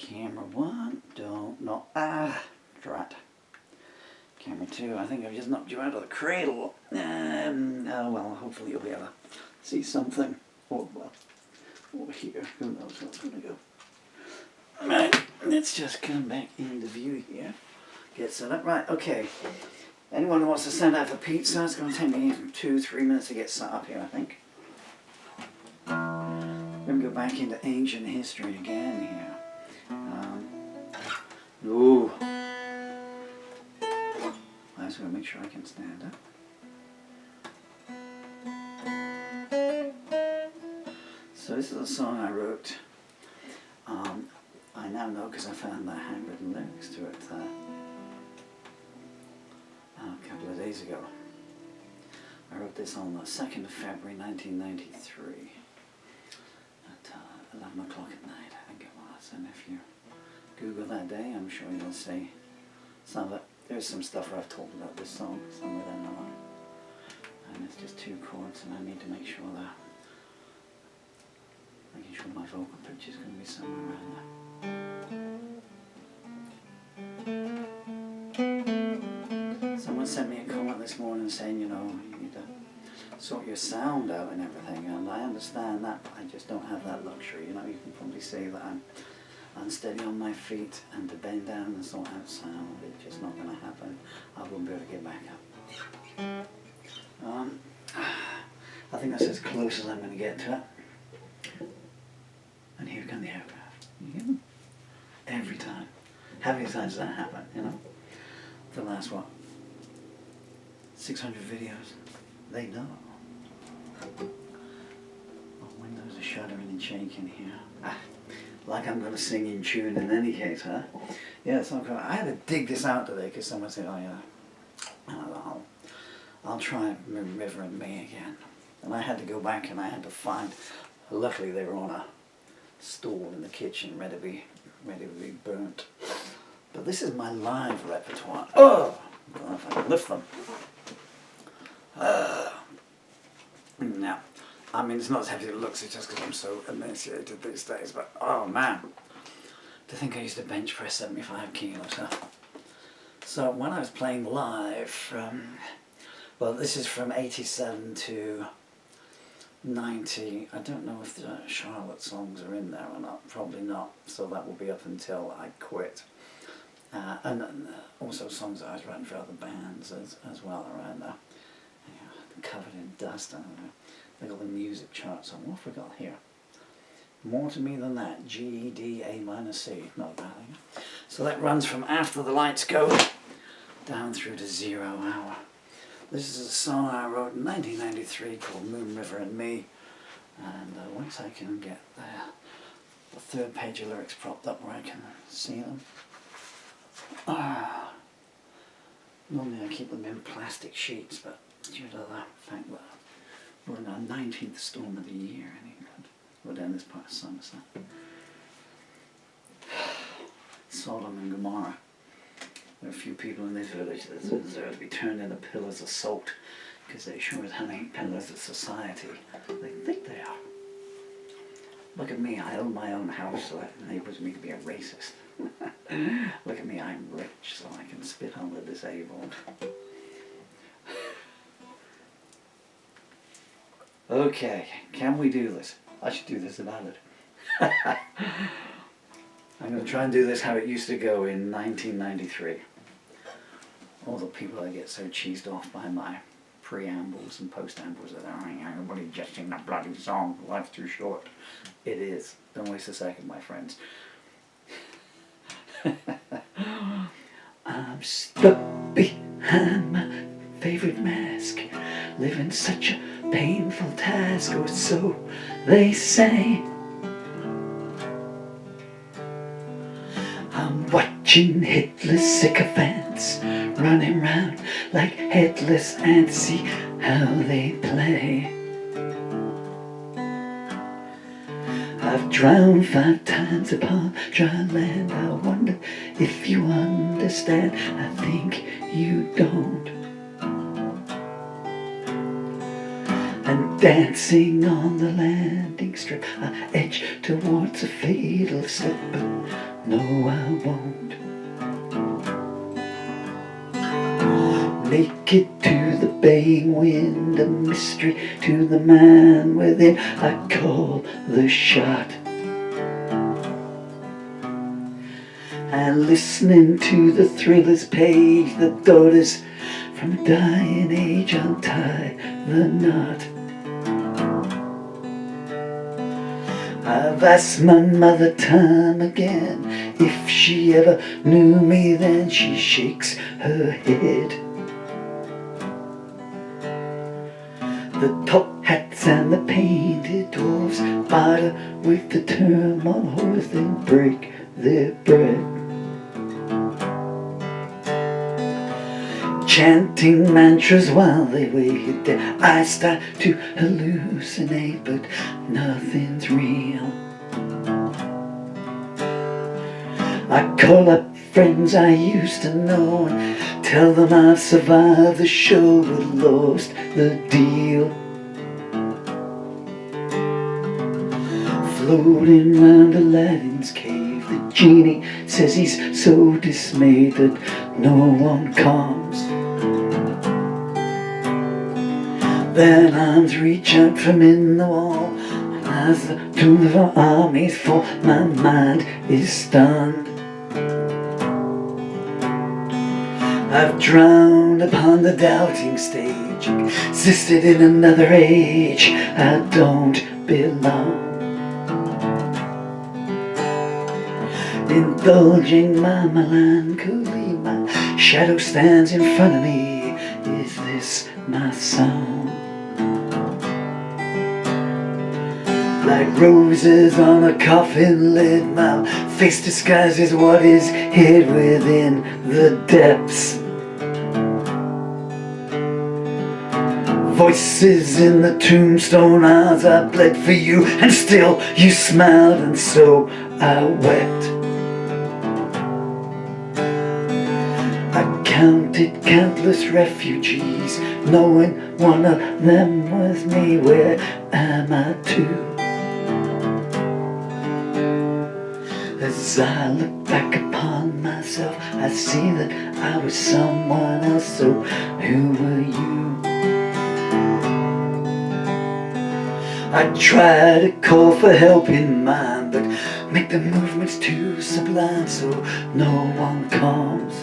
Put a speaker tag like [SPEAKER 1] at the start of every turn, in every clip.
[SPEAKER 1] Camera 1, don't knock. Drat. Camera 2, I think I've just knocked you out of the cradle. Oh well, hopefully you'll be able to see something. Oh, well, over here, who knows what's going to go. Right, let's just come back into view here. Get set up. Right, okay. Anyone who wants to send out for pizza, it's going to take me 2-3 minutes to get set up here, I think. We're going to go back into ancient history again here. Ooh. I just want to make sure I can stand up. So this is a song I wrote. I now know because I found the handwritten lyrics to it a couple of days ago. I wrote this on the 2nd of February 1993 at 11 o'clock at night, I think it was. And if you Google that day, I'm sure you'll see some of it. There's some stuff where I've talked about this song, some of them not. And it's just 2 chords, and I need to make sure that making sure my vocal pitch is going to be somewhere around there. Someone sent me a comment this morning saying, you know, you need to sort your sound out and everything, and I understand that, but I just don't have that luxury. You know, you can probably say that I'm unsteady on my feet, and to bend down and sort out sound, it's just not going to happen. I won't be able to get back up. I think that's as close as I'm going to get to it. And here come the aircraft. You hear them? Every time. How many times does that happen, you know? The last, what, 600 videos? They know. Oh, windows are shuddering and shaking here. Like I'm going to sing in tune in any case, huh? Yeah, it's not good. I had to dig this out today because someone said, oh yeah, I'll try River and Me again. And I had to go back and I had to find, luckily they were on a stool in the kitchen ready to be burnt. But this is my live repertoire. Oh! I don't know if I can lift them. Now, I mean, it's not as heavy as it looks, it's just because I'm so emaciated these days, but oh man, to think I used to bench press 75 kilos, huh? So when I was playing live, well, this is from 87 to 90, I don't know if the Charlotte songs are in there or not, probably not, so that will be up until I quit. And also songs that I was writing for other bands as well around there. Yeah, covered in dust, I don't know. They got the music charts on. What have we got here? More to Me Than That, G, D, A minor C. Not a bad thing. So that runs from After the Lights Go down through to 0 Hour. This is a song I wrote in 1993 called Moon, River and Me. And once I can get the 3rd page of lyrics propped up where I can see them. Normally I keep them in plastic sheets, but due to the fact that we're in our 19th storm of the year in England, we're down this part of Somerset. Sodom and Gomorrah. There are a few people in this village that deserve to be turned into pillars of salt because they sure as hell ain't pillars of society. They think they are. Look at me, I own my own house, so that enables me to be a racist. Look at me, I'm rich, so I can spit on the disabled. Okay, can we do this? I should do this about it. I'm going to try and do this how it used to go in 1993. All the people that get so cheesed off by my preambles and post-ambles that everybody just sing that bloody song, life's too short. It is. Don't waste a second, my friends. I'm stuck behind my favorite mask, living such a painful task, or so they say. I'm watching hitless sycophants running round like headless ants, see how they play. I've drowned 5 times upon dry land. I wonder if you understand. I think you don't. And dancing on the landing strip, I edge towards a fatal slip, but no I won't. Naked to the baying wind, a mystery to the man within, I call the shot. And listening to the thriller's page, the daughters from a dying age untie the knot. I've asked my mother time again if she ever knew me then. She shakes her head. The top hats and the painted dwarfs barter with the term on horse, then break their bread. Chanting mantras while they wait, their eyes start to hallucinate, but nothing's real. I call up friends I used to know and tell them I've survived the show but lost the deal. Floating round Aladdin's cave, the genie says he's so dismayed that no one comes. Then arms reach out from in the wall, and as the tomb of our armies fall, my mind is stunned. I've drowned upon the doubting stage, existed in another age, I don't belong. Indulging my melancholy, my shadow stands in front of me, is this my song? Like roses on a coffin lid, my face disguises what is hid within the depths. Voices in the tombstone aisles, I bled for you, and still you smiled, and so I wept. I counted countless refugees, knowing one of them was me. Where am I to? As I look back upon myself, I see that I was someone else. So who were you? I try to call for help in mind, but make the movements too sublime, so no one comes.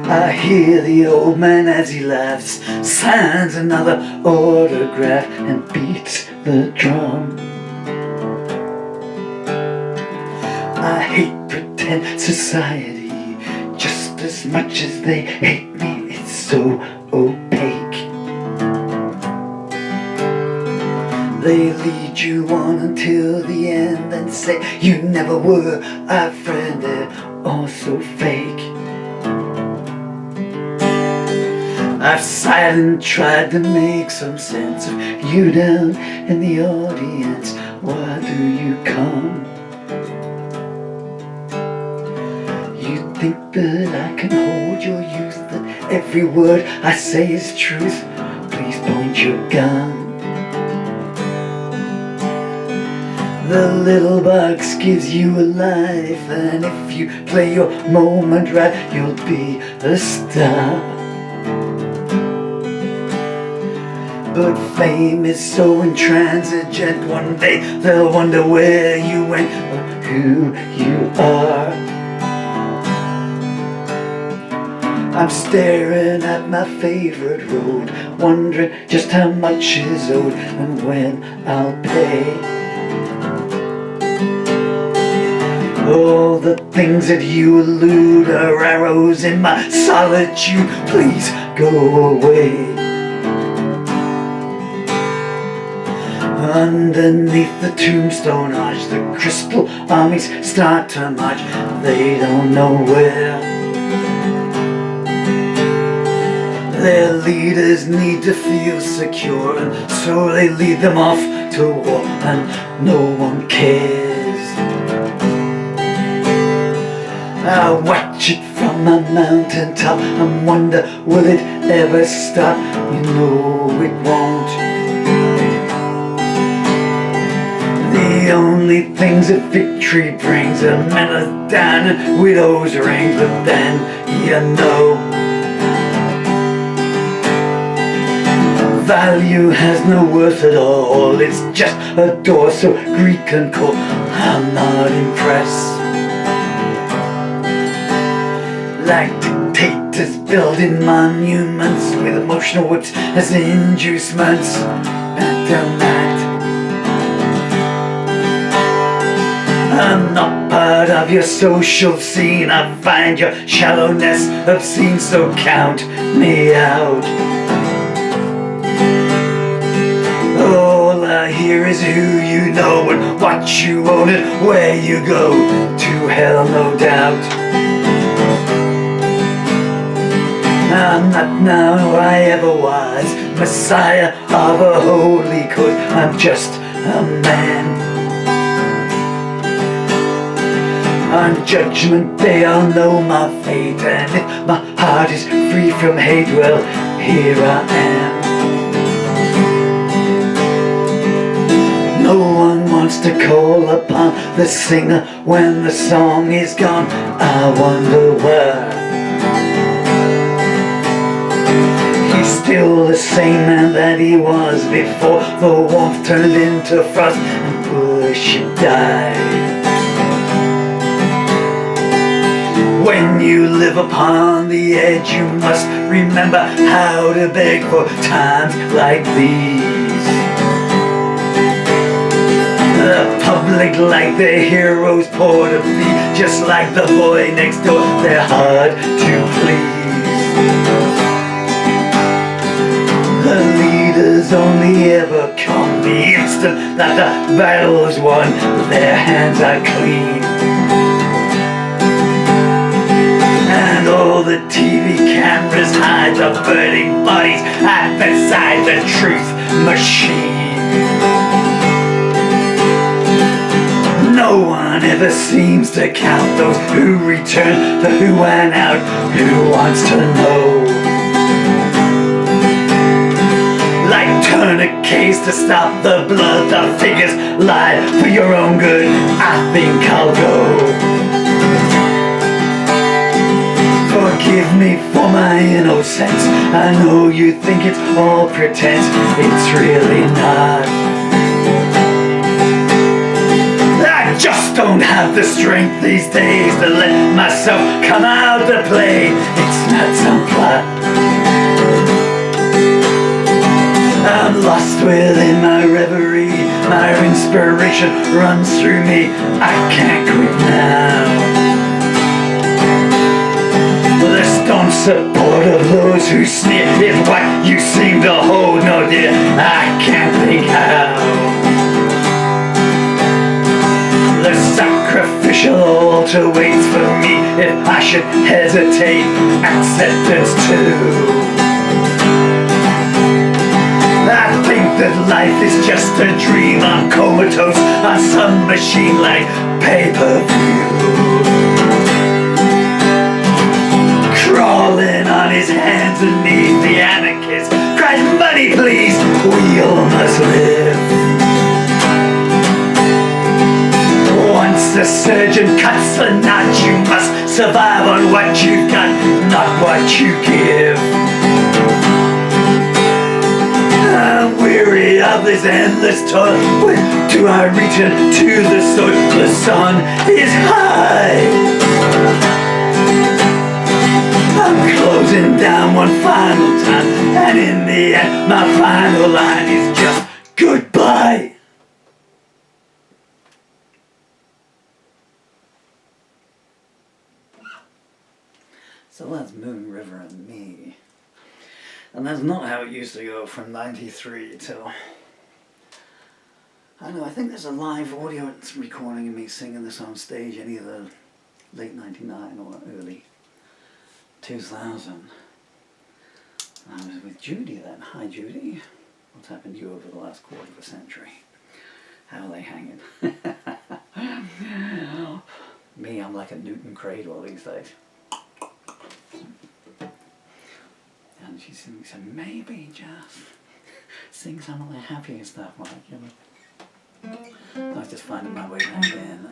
[SPEAKER 1] I hear the old man as he laughs, signs another autograph, and beats the drum. I hate pretend society just as much as they hate me. It's so opaque. They lead you on until the end and say you never were our friend. They're all so fake. I've sighed and tried to make some sense of you down in the audience. Why do you come? You think that I can hold your youth, that every word I say is truth? Please point your gun. The little box gives you a life, and if you play your moment right, you'll be a star. But fame is so intransigent, one day they'll wonder where you went or who you are. I'm staring at my favorite road, wondering just how much is owed and when I'll pay. All the things that you allude are arrows in my solitude. Please go away. Underneath the tombstone arch, the crystal armies start to march. They don't know where. Their leaders need to feel secure, and so they lead them off to war, and no one cares. I watch it from a mountaintop and wonder, will it ever stop? You know it won't. The the only things that victory brings are men are down and widows' rings. But then, you know, value has no worth at all. It's just a door so Greek and cold. I'm not impressed. Like dictators building monuments with emotional whips as inducements. Back down that. I'm not part of your social scene. I find your shallowness obscene, so count me out. All I hear is who you know and what you own and where you go. To hell, no doubt. I'm not now who I ever was, messiah of a holy cause. I'm just a man. On judgment day I'll know my fate, and if my heart is free from hate, well, here I am. No one wants to call upon the singer when the song is gone. I wonder why. He's still the same man that he was before the warmth turned into frost and bush died. When you live upon the edge, you must remember how to beg for times like these. The public like their heroes poor to be, just like the boy next door, they're hard to please. The leaders only ever come the instant that the battle is won, their hands are clean. And all the TV cameras hide the burning bodies at beside the truth machine. No one ever seems to count those who return, the who went out, who wants to know. Like tourniquets to stop the blood, the figures lie for your own good. I think I'll go. Forgive me for my innocence. I know you think it's all pretense. It's really not. I just don't have the strength these days to let myself come out to play. It's not some plot. I'm lost within my reverie. My inspiration runs through me. I can't quit now. The stone support of those who sneer is what you seem to hold. No dear, I can't think how. The sacrificial altar waits for me if I should hesitate. Acceptance too. I think that life is just a dream. I'm comatose on some machine like pay-per-view. Crawling on his hands and knees, the anarchist cries, money please, we all must live. Once the surgeon cuts the knot, you must survive on what you've got, not what you give. I'm weary of this endless toil. When do I return to the soil? The sun is high. I'm closing down one final time, and in the end, my final line is just goodbye. So that's Moon River and Me. And that's not how it used to go from 93 till... I know, I think there's a live audio recording of me singing this on stage in either late 99 or early 2000. I was with Judy then. Hi Judy. What's happened to you over the last quarter of a century? How are they hanging? Me, I'm like a Newton cradle these days. And she said, maybe just sing some of the happier stuff, like, you know. I was just finding my way back in.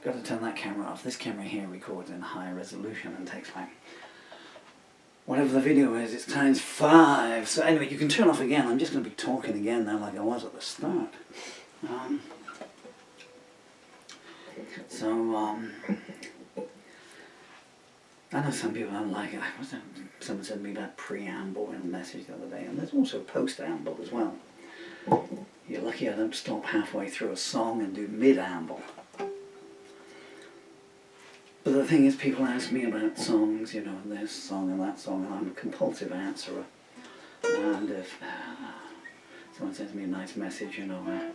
[SPEAKER 1] Got to turn that camera off. This camera here records in high resolution and takes back whatever the video is, it's times 5. So anyway, you can turn off again. I'm just going to be talking again now like I was at the start. I know some people don't like it. Someone sent me that preamble in a message the other day, and there's also post-amble as well. You're lucky I don't stop halfway through a song and do mid-amble. But the thing is, people ask me about songs, you know, this song and that song, and I'm a compulsive answerer. And if someone sends me a nice message, you know,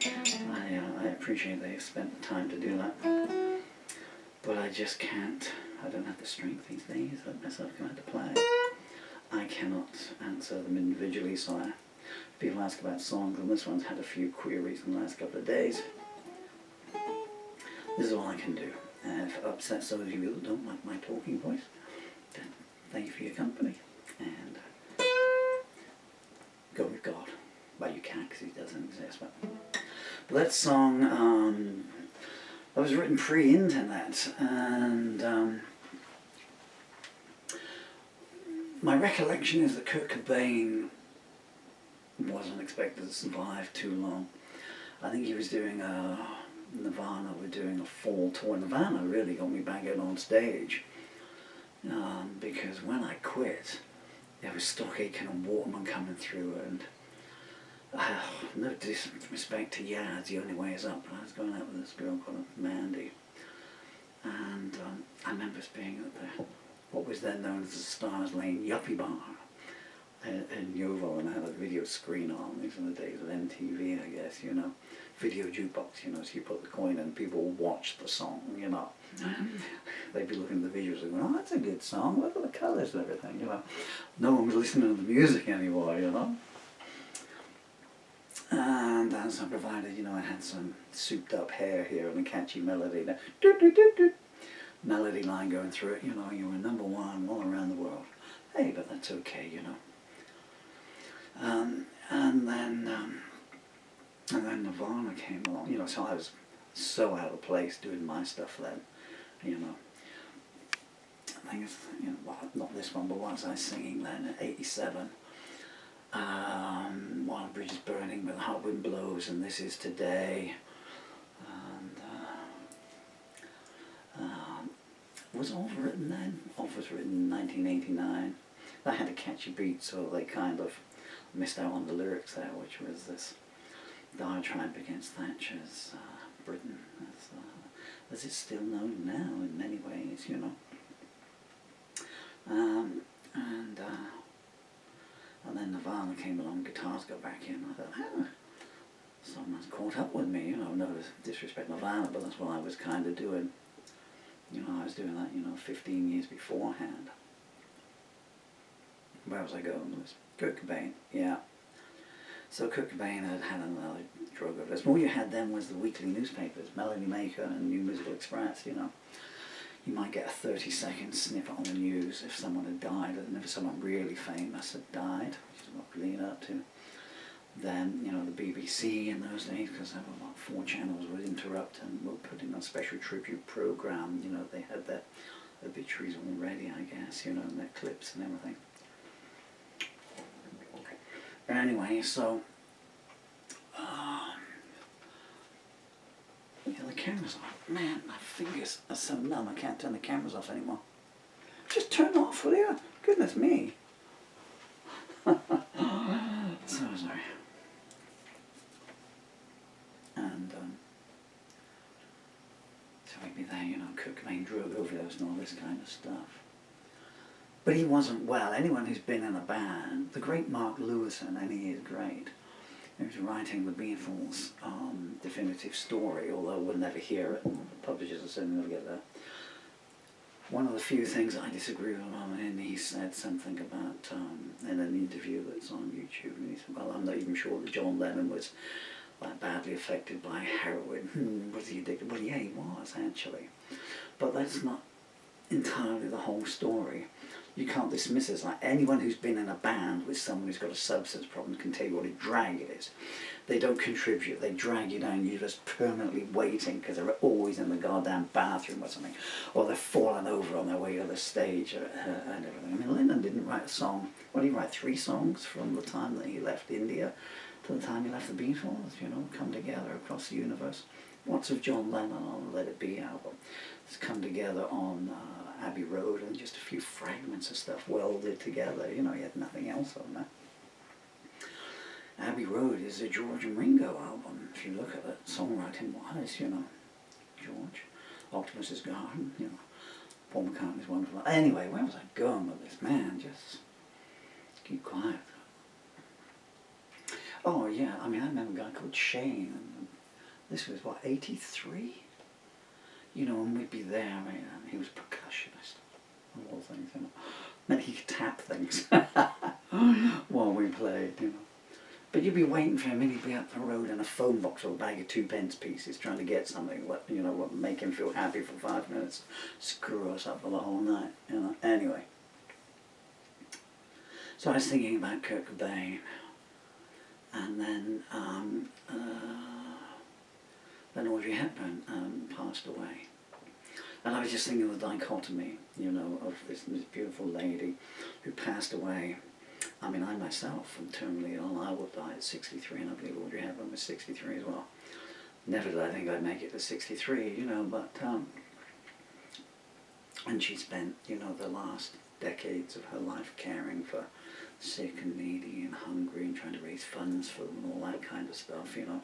[SPEAKER 1] I appreciate they've spent the time to do that. But I just can't. I don't have the strength these days. Let myself come out to play. I cannot answer them individually, so people ask about songs, and this one's had a few queries in the last couple of days. This is all I can do. If it upsets those of you that don't like my talking voice, then thank you for your company. And go with God. Well, you can't because he doesn't exist. But that song, that was written pre-internet, and my recollection is that Kurt Cobain wasn't expected to survive too long. I think he was doing Nirvana were doing a fall tour. Nirvana really got me back out on stage, because when I quit, there was Stockake and Waterman coming through, and no disrespect to Yaz, The Only Way Is Up, but I was going out with this girl called Mandy, and I remember us being at what was then known as the Stars Lane Yuppie Bar in Yeovil, and I had a video screen on. These are the days of MTV, I guess, you know. Video jukebox, you know, so you put the coin in and people watch the song, you know. They'd be looking at the visuals and going, oh, that's a good song, look at the colours and everything, you know. No one was listening to the music anymore, you know. And as I provided, you know, I had some souped up hair here and a catchy melody, melody line going through it, you know, you were #1 all around the world. Hey, but that's okay, you know. And then Nirvana came along, you know, so I was so out of place doing my stuff then, you know. I think it's, you know, well, not this one, but what was I singing then at 87? While a Bridge is Burning, but the Hot Wind Blows, and This Is Today. And was Off written then? Off was written in 1989. That had a catchy beat, so they kind of missed out on the lyrics there, which was this diatribe against Thatcher's Britain, as it's still known now in many ways, you know. And then Nirvana came along, guitars got back in. I thought, someone's caught up with me, you know. No disrespect Nirvana, but that's what I was kind of doing. You know, I was doing that, you know, 15 years beforehand. Where was I going with this? Kurt Cobain, yeah. So Kurt Cobain had another drug overdose. All you had then was the weekly newspapers, Melody Maker and New Musical Express, you know. You might get a 30-second snippet on the news if someone had died, and if someone really famous had died, which is what we're leading up to. Then, you know, the BBC in those days, because there were about 4 channels, would interrupt and would put in a special tribute program. You know, they had their obituaries already, I guess, you know, and their clips and everything. But anyway, so yeah, the camera's on. Man, my fingers are so numb I can't turn the cameras off anymore. Just turn off, will you? Goodness me. So sorry. And so maybe there, you know, Kurt Cobain drug overdose and all this kind of stuff. But he wasn't well. Anyone who's been in a band, the great Mark Lewison, and he is great, he was writing the Beatles' definitive story, although we'll never hear it. Publishers are certainly never get that. One of the few things I disagree with him, and he said something about, in an interview that's on YouTube, and he said, well, I'm not even sure that John Lennon was that badly affected by heroin. Was he addicted? Well, yeah, he was, actually. But that's not entirely the whole story. You can't dismiss it. It's like anyone who's been in a band with someone who's got a substance problem can tell you what a drag it is. They don't contribute, they drag you down, you're just permanently waiting because they're always in the goddamn bathroom or something, or they're falling over on their way to the stage and everything. I mean, Lennon didn't write a song, what did he write, 3 songs from the time that he left India to the time he left the Beatles, you know, come together across the universe. What's of John Lennon on the Let It Be album? It's come together on Abbey Road, and just a few fragments of stuff welded together. You know, he had nothing else on there. Abbey Road is a George and Ringo album. If you look at it, songwriting-wise, you know, George, Octopus's Garden, you know, Paul McCartney's wonderful. Anyway, where was I going with this? Man, just keep quiet. Oh yeah, I mean, I remember a guy called Shane, and this was what, 83? You know, and we'd be there, I mean, he was a percussionist, of all things, you know. Meant he could tap things while we played, you know. But you'd be waiting for him, and he'd be up the road in a phone box with a bag of 2p pieces, trying to get something, you know, what make him feel happy for 5 minutes, screw us up for the whole night, you know. Anyway, so I was thinking about Kurt Cobain, and then Audrey Hepburn passed away. And I was just thinking of the dichotomy, you know, of this beautiful lady who passed away. I mean, I myself am terminally ill. I will die at 63, and I believe Audrey Hepburn was 63 as well. Never did I think I'd make it to 63, you know, but, and she spent, you know, the last decades of her life caring for sick and needy and hungry and trying to raise funds for them and all that kind of stuff, you know.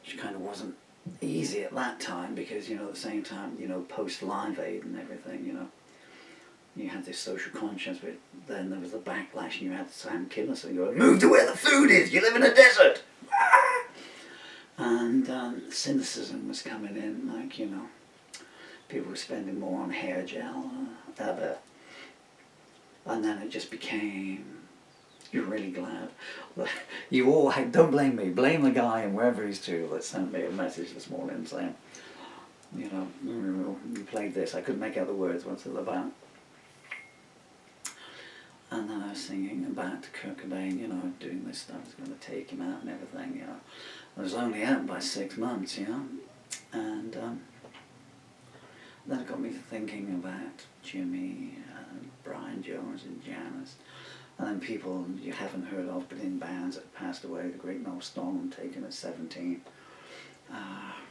[SPEAKER 1] She kind of wasn't easy at that time because, you know, at the same time, you know, post-Live Aid and everything, you know, you had this social conscience, but then there was the backlash, and you had Sam Kinison going, "Move to where the food is, you live in a desert!" And cynicism was coming in, like, you know, people were spending more on hair gel, and then it just became, you're really glad. You all, don't blame me, blame the guy and wherever he's to that sent me a message this morning saying, you know, you played this, I couldn't make out the words, what's it about? And then I was thinking about Kurt Cobain, you know, doing this stuff, was going to take him out and everything, you know. I was only out by 6 months, you know, and then it got me thinking about Jimmy and Brian Jones and Janis. And then people you haven't heard of, but in bands that passed away, the great Noel Stoneham taken at 17,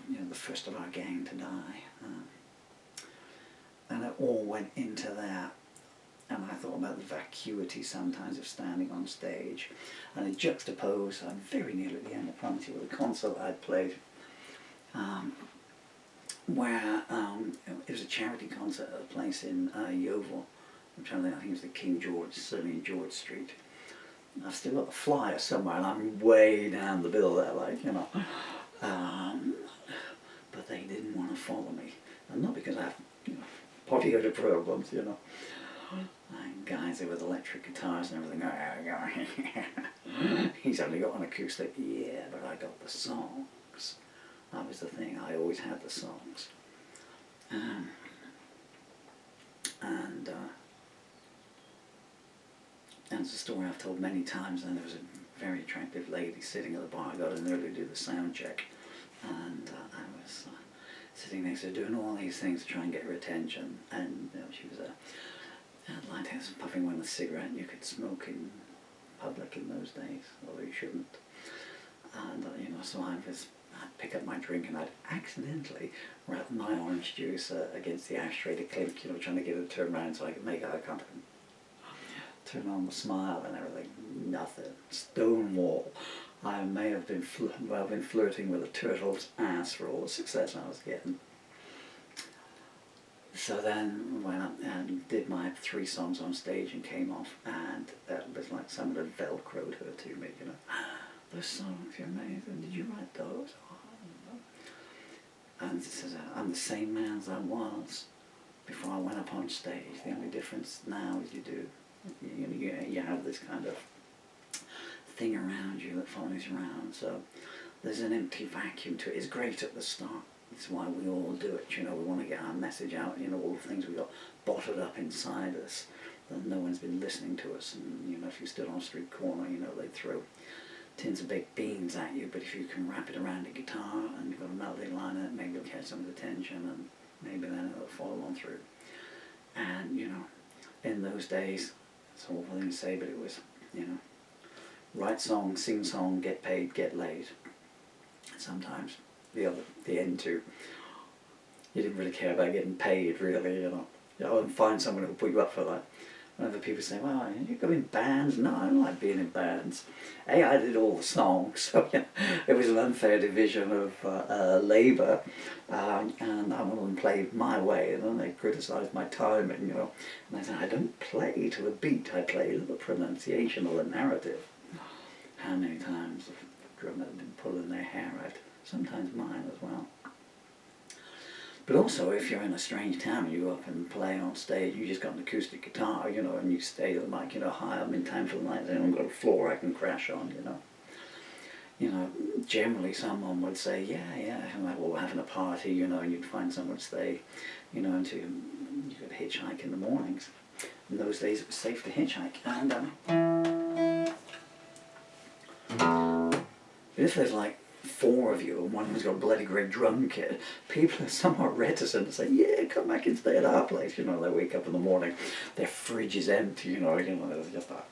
[SPEAKER 1] you know, the first of our gang to die. And it all went into that. And I thought about the vacuity sometimes of standing on stage. And it juxtaposed, I'm very nearly at the end, I promise you, with a concert I'd played, where it was a charity concert at a place in Yeovil. I'm trying to think, I think it was the King George, certainly in George Street. I've still got the flyer somewhere, and I'm way down the bill there, like, you know. But they didn't want to follow me. And not because I have, you know, potty odor problems, you know. And guys there with electric guitars and everything, he's only got an acoustic. Yeah, but I got the songs. That was the thing, I always had the songs. And it's a story I've told many times, and there was a very attractive lady sitting at the bar. I got in early to do the sound check, and I was sitting next to her doing all these things to try and get her attention, and you know, she was a lighthouse puffing one a cigarette. You could smoke in public in those days, although you shouldn't. And you know, so I'd pick up my drink and I'd accidentally wrap my orange juice against the ashtray to clink, you know, trying to get it to turn around so I could make eye contact. Turn on the smile and everything. Nothing. Stonewall. I may have been flirting with a turtle's ass for all the success I was getting. So then went up and did my 3 songs on stage and came off, and it was like someone had velcroed her to me, you know. Those songs are amazing. Did you write those? And it says, I'm the same man as I was before I went up on stage. The only difference now is you have this kind of thing around you that follows you around. So there's an empty vacuum to it. It's great at the start. It's why we all do it, you know, we want to get our message out, you know, all the things we got bottled up inside us, that no one's been listening to us. And, you know, if you stood on a street corner, you know, they'd throw tins of baked beans at you, but if you can wrap it around a guitar and you've got a melody line in it, maybe you'll catch someone's attention, and maybe then it'll follow on through. And, you know, in those days, it's an awful thing to say, but it was, you know, write song, sing song, get paid, get laid. Sometimes the end too. You didn't really care about getting paid, really, you know. And find someone who'll put you up for that. Whenever people say, well, you go in bands. No, I don't like being in bands. A, I did all the songs, so you know, it was an unfair division of labour, and I wanted to play my way, and then they criticised my timing, you know. And I said, I don't play to a beat, I play to the pronunciation or the narrative. How many times have drummers been pulling their hair out? Sometimes mine as well. But also, if you're in a strange town and you go up and play on stage, you just got an acoustic guitar, you know, and you stay at the mic, you know, hi, I'm in town for the night, I haven't got a floor I can crash on, you know. You know, generally someone would say, yeah, and like, well, we're having a party, you know, and you'd find someone to stay, you know, until you could hitchhike in the mornings. In those days it was safe to hitchhike. And if there's like 4 of you and one who's got a bloody great drum kit, people are somewhat reticent to say, yeah, come back and stay at our place. You know, they wake up in the morning, their fridge is empty, you know, there's just a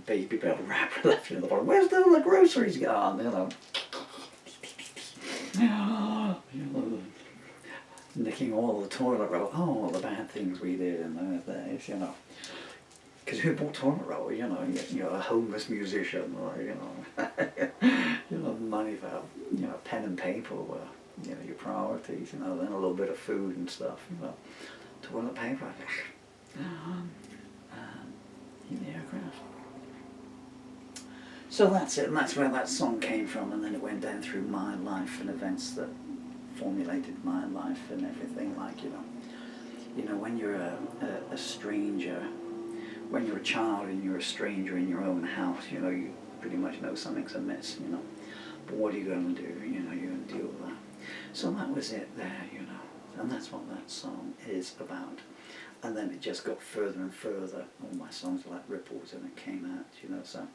[SPEAKER 1] baby bell wrapper left in the bottom. Where's the groceries gone, you know? You know, nicking all the toilet roll. Oh, all the bad things we did in those days, you know. Because who bought toilet roll? You know, a homeless musician, or you know, money for, you know, pen and paper were, you know, your priorities. You know, then a little bit of food and stuff. You know, toilet paper, in the aircraft. So that's it, and that's where that song came from, and then it went down through my life and events that formulated my life and everything. Like, you know, when you're a stranger. When you're a child and you're a stranger in your own house, you know, you pretty much know something's amiss, you know. But what are you going to do? You know, you're going to deal with that. So that was it there, you know. And that's what that song is about. And then it just got further and further. All my songs were like ripples and it came out, you know, so.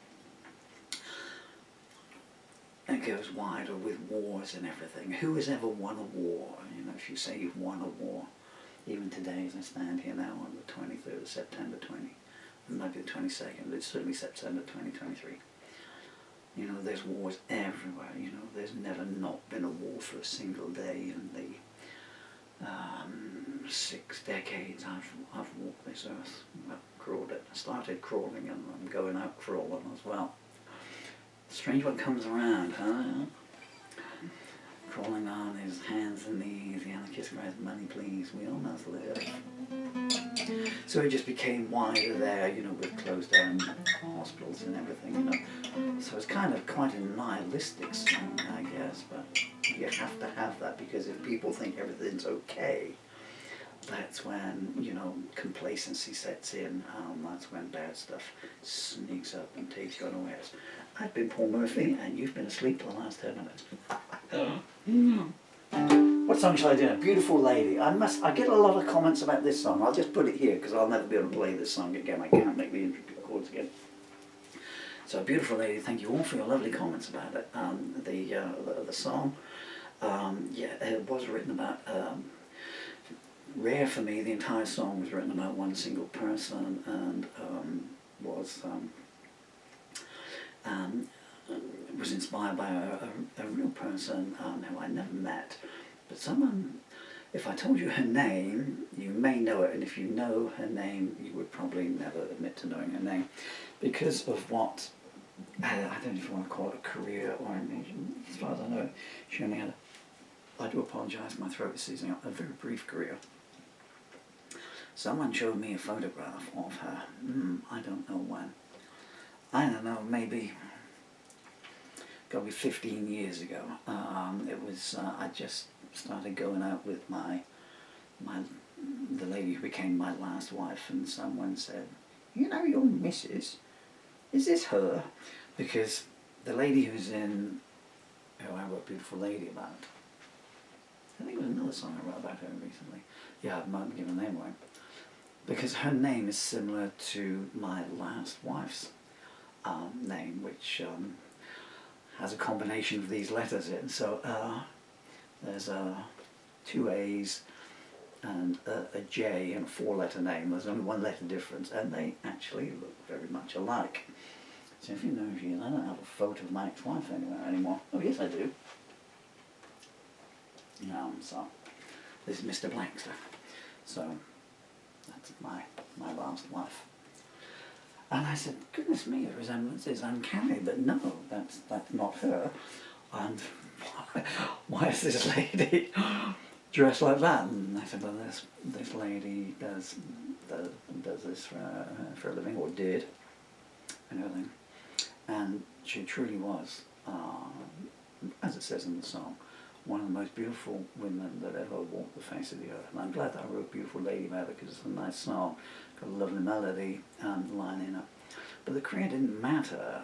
[SPEAKER 1] It goes wider with wars and everything. Who has ever won a war? You know, if you say you've won a war, even today as I stand here now on the 23rd of September 20. It might be the 22nd, it's certainly September 2023. You know, there's wars everywhere, you know, there's never not been a war for a single day in the 6 decades I've walked this earth. I've crawled it. I started crawling and I'm going out crawling as well. Strange what comes around, huh? Crawling on his hands and knees, the anarchist cries, money please, we all must live. So it just became wider there, you know, with closed down hospitals and everything, you know. So it's kind of quite a nihilistic song, I guess, but you have to have that, because if people think everything's okay, that's when, you know, complacency sets in, that's when bad stuff sneaks up and takes you unawares. I've been Paul Murphy, and you've been asleep for the last 10 minutes. What song shall I do? Beautiful Lady. I get a lot of comments about this song. I'll just put it here because I'll never be able to play this song again. I can't make the intricate chords again. So Beautiful Lady, thank you all for your lovely comments about it. The song, yeah, it was written about, rare for me, the entire song was written about one single person, and was inspired by a real person who I never met. But someone, if I told you her name, you may know it, and if you know her name, you would probably never admit to knowing her name, because of what, I don't know if you want to call it a career, or as far as I know, she only had, I do apologise, my throat is seizing up, a very brief career. Someone showed me a photograph of her, I don't know when, I don't know, maybe, got to be 15 years ago. It was, I just started going out with the lady who became my last wife, and someone said, you know, your missus, is this her? Because the lady who's in, who I wrote Beautiful Lady about, I think it was another song I wrote about her recently. Yeah, I might give her name away. Because her name is similar to my last wife's name, which has a combination of these letters in. So there's two A's and a J and a four-letter name. There's only one letter difference, and they actually look very much alike. So if you know she is, I don't have a photo of my ex-wife anywhere anymore. Oh yes, I do. So this is Mr. Blackster. So that's my last wife. And I said, goodness me, the resemblance is uncanny, but no, that's not her. And why is this lady dressed like that? And I said, well, this lady does this for a living, or did, and everything. And she truly was, as it says in the song, one of the most beautiful women that ever walked the face of the earth. And I'm glad that I wrote Beautiful Lady about it, because it's a nice song, got a lovely melody and line in it. But the career didn't matter.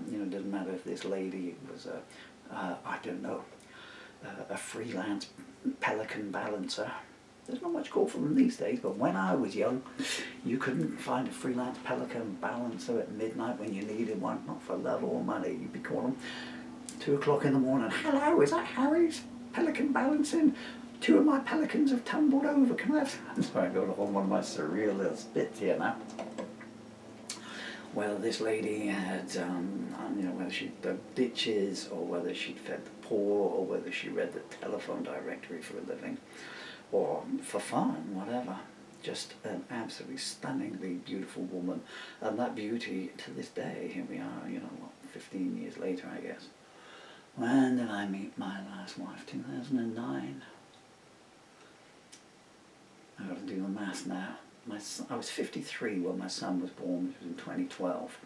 [SPEAKER 1] It didn't matter if this lady was I don't know, a freelance pelican balancer. There's not much call for them these days, but when I was young, you couldn't find a freelance pelican balancer at midnight when you needed one, not for love or money. You'd be calling 2 o'clock in the morning, hello, is that Harry's pelican balancing? 2 of my pelicans have tumbled over, can I have... I'm sorry, I'm going on one of my surreal little bits here now. Well, this lady had, whether she dug ditches, or whether she'd fed the poor, or whether she read the telephone directory for a living, or for fun, whatever. Just an absolutely stunningly beautiful woman. And that beauty, to this day, here we are, 15 years later, I guess. When did I meet my last wife? 2009. I've got to do the math now. I was 53 when my son was born, which was in 2012.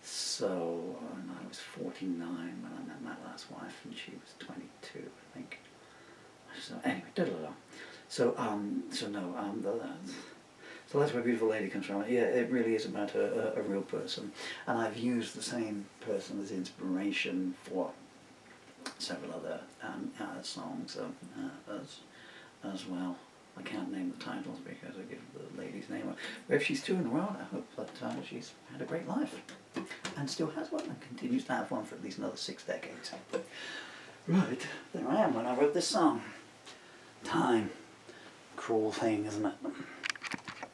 [SPEAKER 1] So I was 49 when I met my last wife, and she was 22, I think. So anyway, So so that's where Beautiful Lady comes from. Yeah, it really is about a real person, and I've used the same person as inspiration for several other songs as well. I can't name the titles because I give the lady's name. But if she's still in the world, I hope that she's had a great life, and still has one, and continues to have one for at least another 6 decades. Right, there I am when I wrote this song. Time. Cruel thing, isn't it?